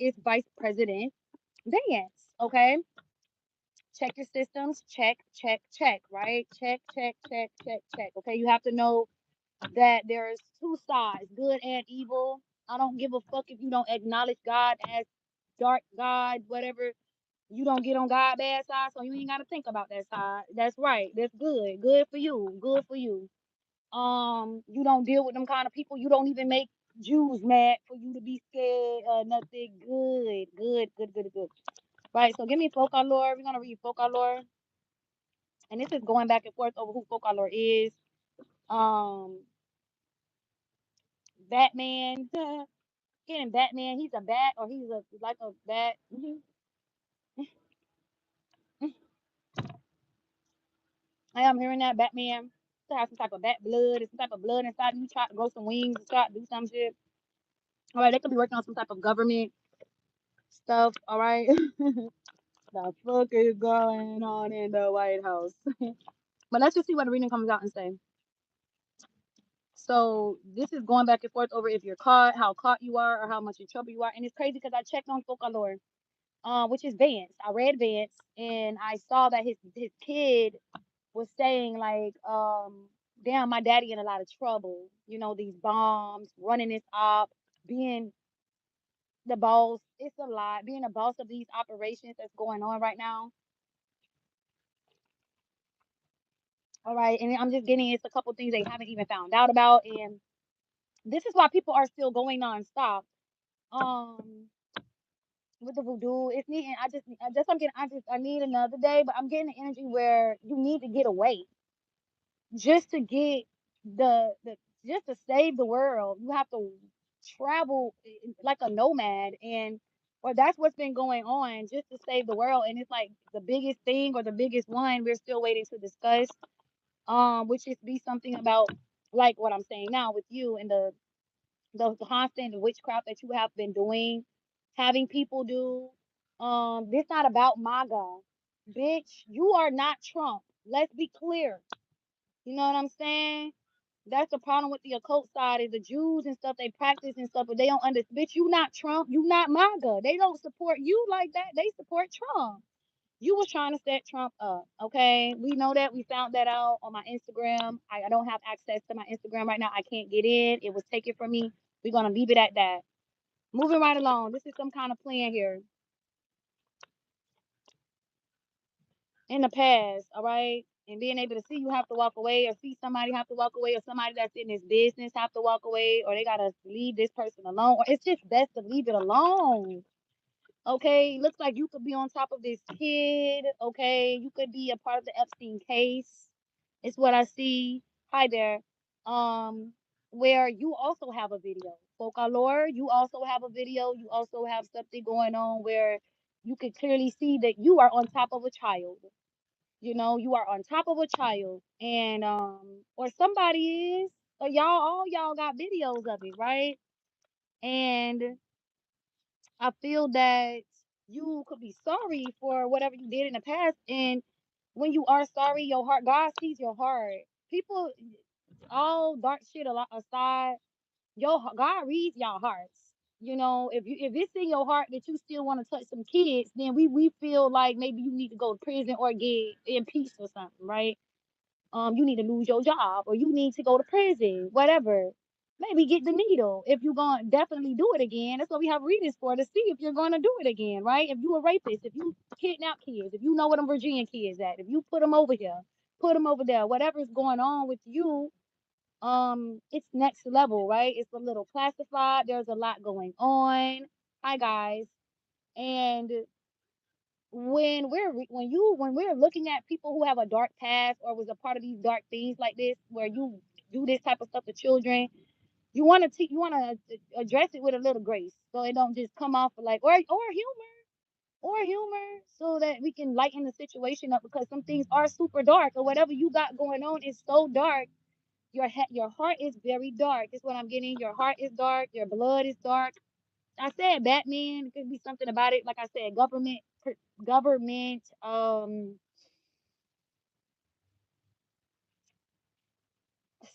is Vice President Vance. Okay, check your systems. Check, check, check. Right? Check, check, check, check, check. Okay, you have to know that there's two sides, good and evil. I don't give a fuck if you don't acknowledge God as dark God, whatever. You don't get on God's bad side, so you ain't gotta think about that side. That's right. That's good. Good for you. Good for you. You don't deal with them kind of people. You don't even make Jews mad for you to be scared or nothing. Good. Good. Good. Good. Good. Right. So give me Focalor. We're gonna read Focalor, and this is going back and forth over who Focalor is. Um, Batman. Getting Batman. He's a bat, or he's a like a bat. I am hearing that Batman to have some type of bat blood, some type of blood inside you. Try to grow some wings, try to do some shit. All right, they could be working on some type of government stuff. All right, the fuck is going on in the White House? But let's just see what the reading comes out and say. So this is going back and forth over if you're caught, how caught you are, or how much in trouble you are. And it's crazy because I checked on Focalor, which is Vance. I read Vance, and I saw that his kid was saying like, damn, my daddy in a lot of trouble. You know, these bombs, running this op, being the boss. It's a lot. Being a boss of these operations that's going on right now. All right, and I'm just getting it's a couple things they haven't even found out about, and this is why people are still going nonstop. Um, with the voodoo, it's needing. I just I'm getting. I need another day, but I'm getting the energy where you need to get away just to get the just to save the world. You have to travel like a nomad, and or that's what's been going on just to save the world. And it's like the biggest thing or the biggest one we're still waiting to discuss. Which is be something about like what I'm saying now with you and the constant witchcraft that you have been doing, having people do. This not about MAGA, bitch. You are not Trump. Let's be clear. You know what I'm saying? That's the problem with the occult side is the Jews and stuff they practice and stuff, but they don't understand. Bitch, you not Trump. You not MAGA. They don't support you like that. They support Trump. You was trying to set Trump up. Okay, we know that. We found that out on my Instagram. I don't have access to my Instagram right now. I can't get in. It was taken from me. We're gonna leave it at that. Moving right along. This is some kind of plan here in the past. All right. And being able to see you have to walk away, or see somebody have to walk away, or somebody that's in this business have to walk away, or they gotta leave this person alone, or it's just best to leave it alone. Okay, looks like you could be on top of this kid. Okay, you could be a part of the Epstein case. It's what I see. Hi there. Um, where you also have a video. Focalor, you also have a video. You also have something going on where you can clearly see that you are on top of a child. You know, you are on top of a child, and or somebody is, or y'all, all y'all got videos of it, right? And I feel that you could be sorry for whatever you did in the past. And when you are sorry, your heart, God sees your heart. People, all dark shit a lot aside, God reads y'all hearts. You know, if it's in your heart that you still want to touch some kids, then we feel like maybe you need to go to prison or get in peace or something, right? You need to lose your job or you need to go to prison, whatever. Maybe get the needle if you're going to definitely do it again. That's what we have readings for, to see if you're going to do it again, right? If you a rapist, if you kidnap kids, if you know what them Virginia kids at, if you put them over here, put them over there, whatever's going on with you, it's next level, right? It's a little classified. There's a lot going on. Hi guys. And when we're looking at people who have a dark past or was a part of these dark things like this, where you do this type of stuff to children, you want to address it with a little grace, so it don't just come off like or humor, so that we can lighten the situation up, because some things are super dark, or whatever you got going on is so dark. Your heart is very dark. Is what I'm getting. Your heart is dark. Your blood is dark. I said Batman. It could be something about it. Like I said, government,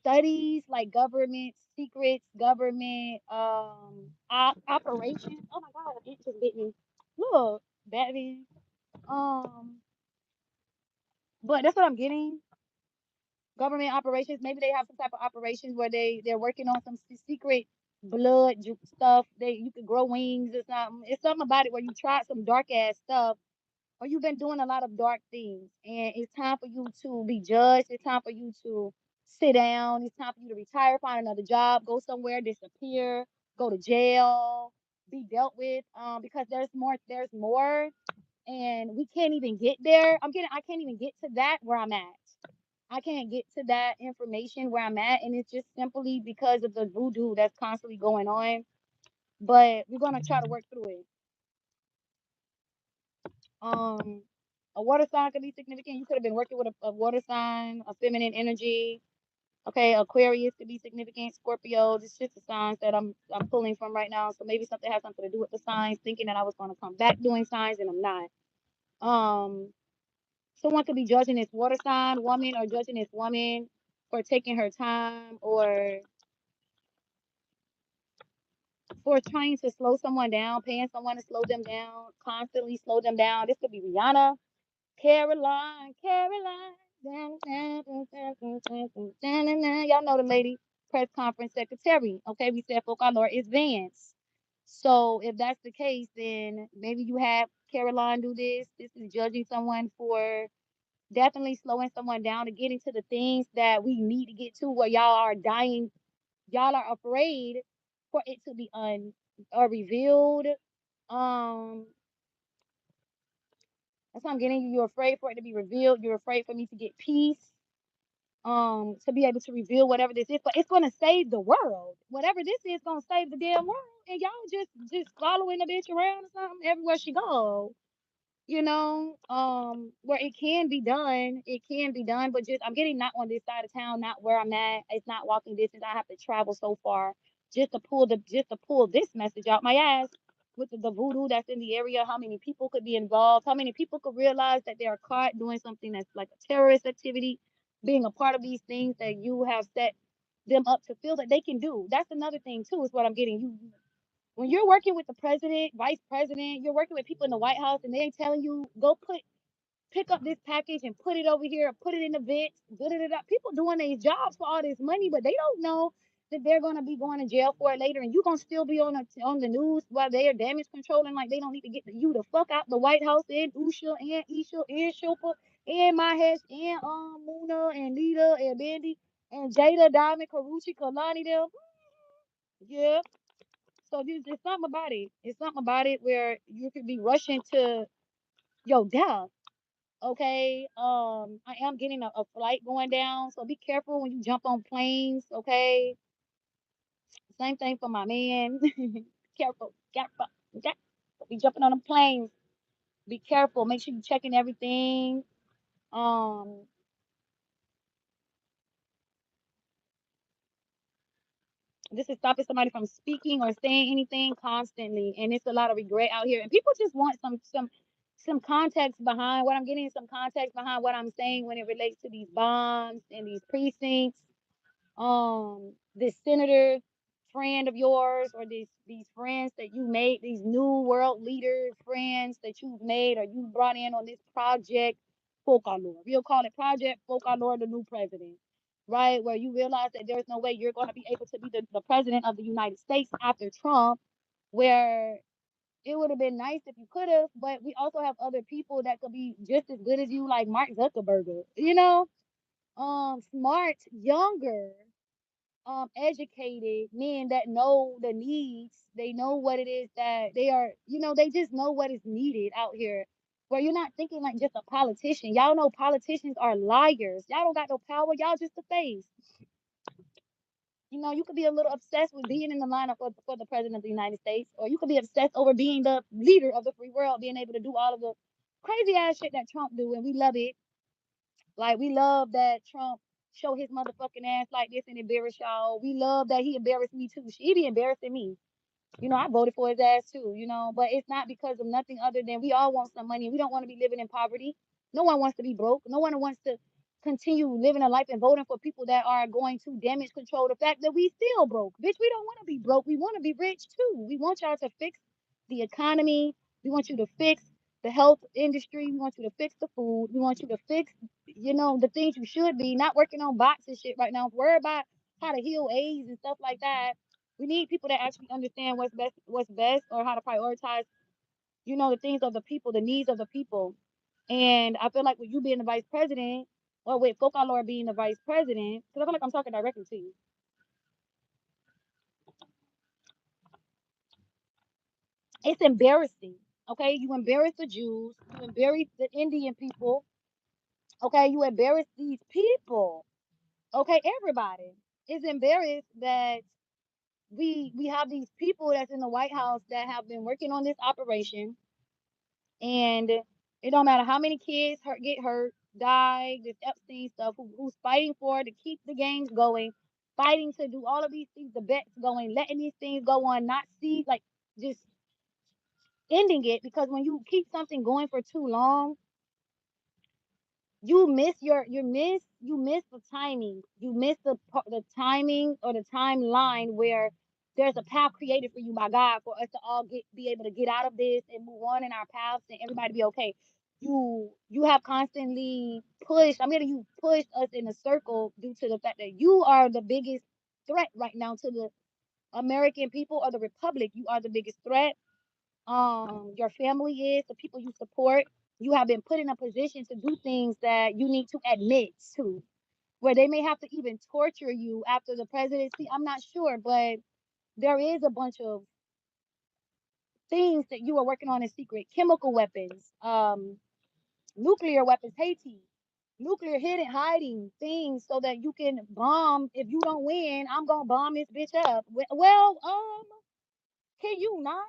studies like government secrets, government operations. Oh my God, it just bit me. Look, Batman. Um, but that's what I'm getting. Government operations. Maybe they have some type of operations where they're working on some secret stuff. You could grow wings or something. It's something about it where you tried some dark ass stuff or you've been doing a lot of dark things and it's time for you to be judged. It's time for you to sit down. It's time for you to retire, find another job, go somewhere, disappear, go to jail, be dealt with. Because there's more, and we can't even get there. I can't even get to that where I'm at. I can't get to that information where I'm at, and it's just simply because of the voodoo that's constantly going on. But we're gonna try to work through it. Um, a water sign could be significant. You could have been working with a water sign, a feminine energy. Okay, Aquarius could be significant. Scorpio. It's just the signs that I'm pulling from right now. So maybe something has something to do with the signs. Thinking that I was going to come back doing signs, and I'm not. Um, Someone could be judging this water sign woman or judging this woman for taking her time or for trying to slow someone down, paying someone to slow them down, constantly slow them down. This could be Rihanna. Caroline, Caroline. Y'all know the lady, press conference secretary. Okay, we said Focalor is Vance. So if that's the case, then maybe you have Caroline do this. This is judging someone for definitely slowing someone down to getting to the things that we need to get to where y'all are dying. Y'all are afraid for it to be or revealed. Um, that's what I'm getting you. You're afraid for it to be revealed. You're afraid for me to get peace. To be able to reveal whatever this is, but it's gonna save the world. Whatever this is gonna save the damn world. And y'all just following the bitch around or something everywhere she go. Where it can be done, but just I'm getting not on this side of town, not where I'm at. It's not walking distance. I have to travel so far just to pull this message out my ass with the voodoo that's in the area. How many people could be involved? How many people could realize that they are caught doing something that's like a terrorist activity, being a part of these things that you have set them up to feel that they can do. That's another thing too, is what I'm getting. You when you're working with the president, vice president, you're working with people in the White House, and they ain't telling you pick up this package and put it over here, put it in the vent, da da da. People doing their jobs for all this money, but they don't know that they're gonna be going to jail for it later, and you're gonna still be on the news while they are damage controlling, like they don't need to get you the fuck out the White House and Usha and Isha and Shilpa and Mahesh and Muna and Lita and Bendy and Jada Diamond Karuchi Kalani them. Yeah. So there's something about it. It's something about it where you could be rushing to your death. Okay. I am getting a flight going down, so be careful when you jump on planes. Okay. Same thing for my man. Careful, careful. Okay. Be jumping on the planes. Be careful. Make sure you're checking everything. Um, this is stopping somebody from speaking or saying anything constantly, and it's a lot of regret out here. And people just want some context behind what I'm getting, some context behind what I'm saying when it relates to these bombs and these precincts. This senator friend of yours or these friends that you made, these new world leader friends that you've made or you brought in on this project Focalor. We'll call it Project Focalor, the new president, right? Where you realize that there's no way you're going to be able to be the president of the United States after Trump, where it would have been nice if you could have, but we also have other people that could be just as good as you, like Mark Zuckerberg, smart, younger, educated men that know the needs. They know what it is that they are, they just know what is needed out here. Where you're not thinking like just a politician. Y'all know politicians are liars. Y'all don't got no power. Y'all just a face. You could be a little obsessed with being in the lineup for the president of the United States, or you could be obsessed over being the leader of the free world, being able to do all of the crazy ass shit that Trump do, and we love it. Like we love that Trump show his motherfucking ass like this and embarrass y'all. We love that he embarrassed me too. She be embarrassing me. I voted for his ass too, but it's not because of nothing other than we all want some money. We don't want to be living in poverty. No one wants to be broke. No one wants to. continue living a life and voting for people that are going to damage control the fact that we still broke. Bitch, we don't want to be broke. We want to be rich too. We want y'all to fix the economy. We want you to fix the health industry. We want you to fix the food. We want you to fix, the things you should be, not working on bots and shit right now. Worry about how to heal AIDS and stuff like that. We need people that actually understand what's best, or how to prioritize, the things of the people, the needs of the people. And I feel like with you being the vice president, or with Focalor being the vice president, because I feel like I'm talking directly to you, it's embarrassing. Okay, you embarrass the Jews, you embarrass the Indian people. Okay, you embarrass these people. Okay, everybody is embarrassed that we have these people that's in the White House that have been working on this operation. And it don't matter how many kids get hurt, die, this Epstein stuff, who's fighting for to keep the games going, fighting to do all of these things, the bets going, letting these things go on, not see, like, just ending it. Because when you keep something going for too long, you miss the timing. You miss the timing, or the timeline where there's a path created for you by God for us to all be able to get out of this and move on in our paths, and everybody be okay. You have constantly pushed. I mean, you pushed us in a circle due to the fact that you are the biggest threat right now to the American people, or the Republic. You are the biggest threat. Your family is, the people you support. You have been put in a position to do things that you need to admit to, where they may have to even torture you after the presidency. I'm not sure, but there is a bunch of things that you are working on in secret: chemical weapons, nuclear weapons, Haiti, nuclear hidden hiding things, so that you can bomb. If you don't win, I'm gonna bomb this bitch up. Well, can you not?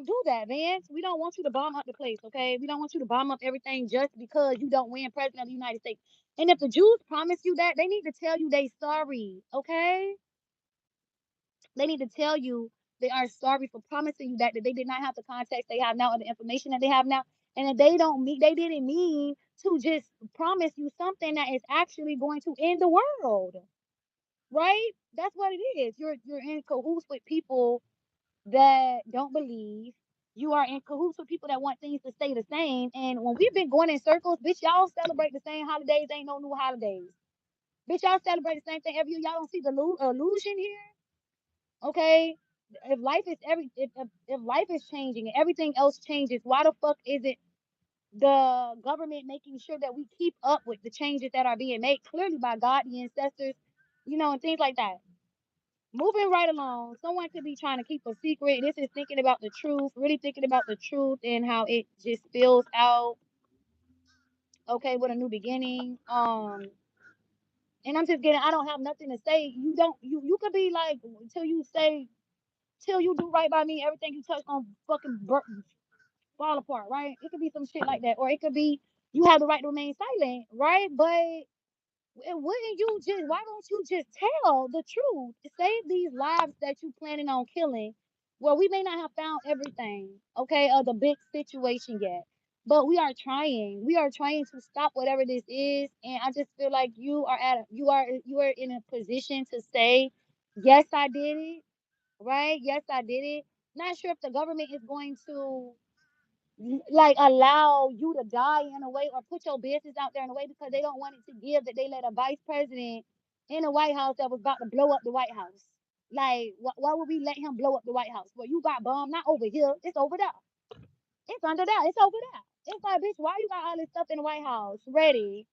Do that, Vance. We don't want you to bomb up the place, okay? We don't want you to bomb up everything just because you don't win president of the United States. And if the Jews promise you that, they need to tell you they sorry, okay? They need to tell you they are sorry for promising you that they did not have the context they have now, and the information that they have now, and that they didn't mean to just promise you something that is actually going to end the world, right? That's what it is. You're in cahoots with people that don't believe. You are in cahoots with people that want things to stay the same. And when we've been going in circles, bitch, y'all celebrate the same holidays. Ain't no new holidays. Bitch, y'all celebrate the same thing every year. Y'all don't see the illusion here, okay? If life is if life is changing and everything else changes, why the fuck isn't the government making sure that we keep up with the changes that are being made clearly by God, the ancestors, and things like that? Moving right along, someone could be trying to keep a secret. This is thinking about the truth, really thinking about the truth and how it just spills out. Okay, with a new beginning. And I'm just getting. I don't have nothing to say. You don't. You could be like, till you do right by me, everything you touch on fucking fall apart, right? It could be some shit like that, or it could be you have the right to remain silent, right? But and wouldn't you just, why don't you just tell the truth? Save these lives that you planning on killing. Well, we may not have found everything, okay, of the big situation yet. But we are trying. We are trying to stop whatever this is. And I just feel like you are in a position to say, yes, I did it, right? Yes, I did it. Not sure if the government is going to like allow you to die in a way, or put your business out there in a way, because they don't want it to give that they let a vice president in the White House that was about to blow up the White House. Like, why would we let him blow up the White House? Well, you got bombed, not over here, it's over there. It's under there, it's over there. It's like, bitch, why you got all this stuff in the White House ready?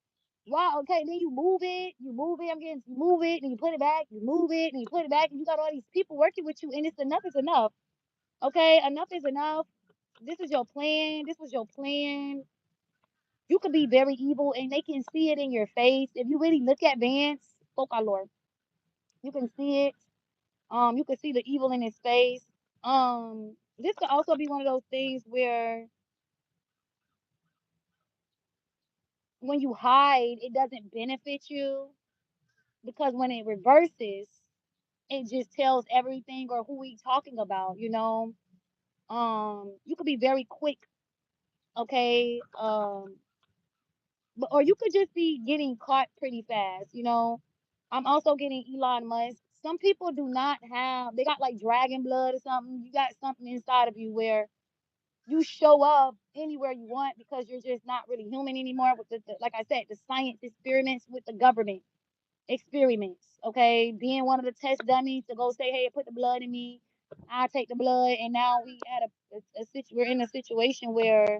Why? Okay, then you move it, you move it, and you put it back, you move it, and you put it back, and you got all these people working with you, and it's enough is enough. Okay, enough is enough. This is your plan. This was your plan. You could be very evil, and they can see it in your face. If you really look at Vance, Focalor, you can see it. You can see the evil in his face. This could also be one of those things where when you hide, it doesn't benefit you, because when it reverses, it just tells everything or who we talking about. You could be very quick, okay, But or you could just be getting caught pretty fast, you know. I'm also getting Elon Musk. Some people do not have, they got like dragon blood or something. You got something inside of you where you show up anywhere you want because you're just not really human anymore with the like I said, the science experiments with the government experiments, okay? Being one of the test dummies to go say, hey, put the blood in me. I take the blood, and now we at we're in a situation where,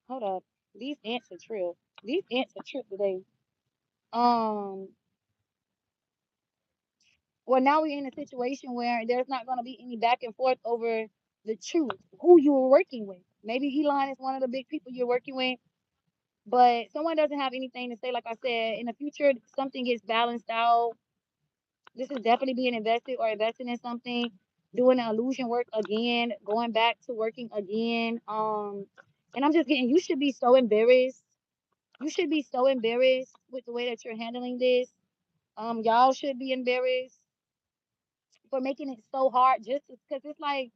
hold up, these ants are true. These ants are true today. Um, well, now we're in a situation where there's not going to be any back and forth over the truth, who you were working with. Maybe Elon is one of the big people you're working with, but someone doesn't have anything to say. Like I said, in the future, something gets balanced out. This is definitely being invested or investing in something, doing the illusion work again, going back to working again. And I'm just getting, you should be so embarrassed. You should be so embarrassed with the way that you're handling this. Y'all should be embarrassed for making it so hard just because it's like,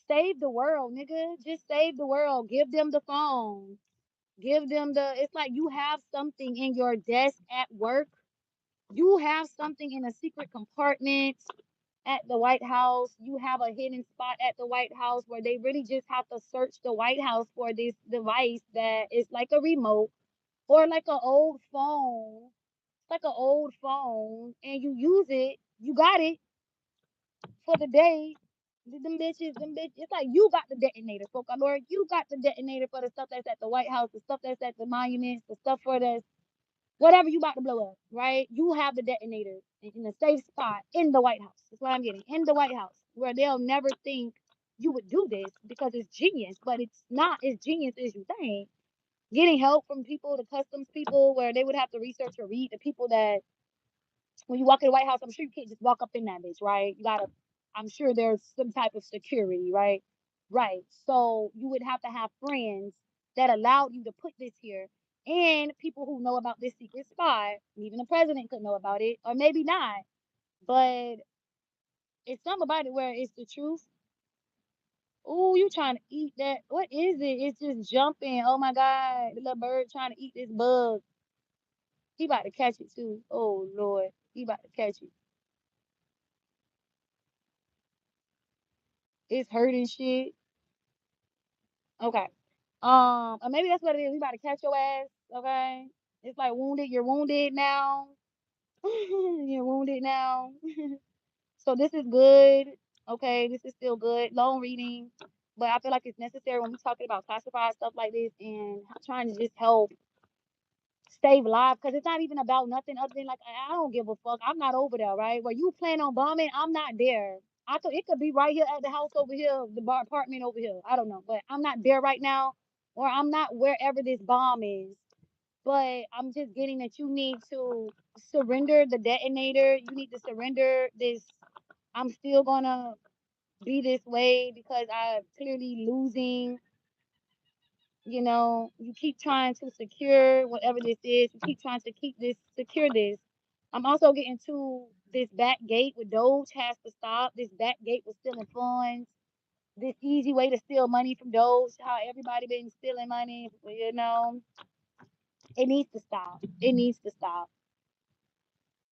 save the world, nigga. Just save the world. Give them the phone. Give them it's like you have something in your desk at work. You have something in a secret compartment at the White House. You have a hidden spot at the White House where they really just have to search the White House for this device that is like a remote or like an old phone. It's like an old phone, and you use it. You got it for the day. Them bitches. It's like you got the detonator, Focalor. You got the detonator for the stuff that's at the White House, the stuff that's at the monuments, the stuff for the whatever you about to blow up, right? You have the detonator in a safe spot in the White House. That's what I'm getting. In the White House, where they'll never think you would do this because it's genius, but it's not as genius as you think. Getting help from people, the customs people, where they would have to research or read the people that when you walk in the White House, I'm sure you can't just walk up in that bitch, right? You gotta, I'm sure there's some type of security, right? Right. So you would have to have friends that allowed you to put this here and people who know about this secret spot. Even the president could know about it, or maybe not. But it's something about it where it's the truth. Oh, you trying to eat that? What is it? It's just jumping. Oh my God. The little bird trying to eat this bug. He about to catch it too. Oh Lord. He about to catch it. It's hurting shit. Okay. Or maybe that's what it is. We about to catch your ass. Okay. It's like wounded. You're wounded now. You're wounded now. So this is good. Okay, this is still good. Long reading, but I feel like it's necessary when we're talking about classified stuff like this and trying to just help save lives. Because it's not even about nothing other than like I don't give a fuck. I'm not over there, right? Where you plan on bombing, I'm not there. I could, it could be right here at the house over here, the bar apartment over here. I don't know, but I'm not there right now, or I'm not wherever this bomb is. But I'm just getting that you need to surrender the detonator. You need to surrender this. I'm still gonna be this way because I'm clearly losing. You know, you keep trying to secure whatever this is. You keep trying to keep this, secure this. I'm also getting to this back gate with Doge has to stop. This back gate with stealing funds. This easy way to steal money from Doge. How everybody been stealing money. You know, it needs to stop. It needs to stop.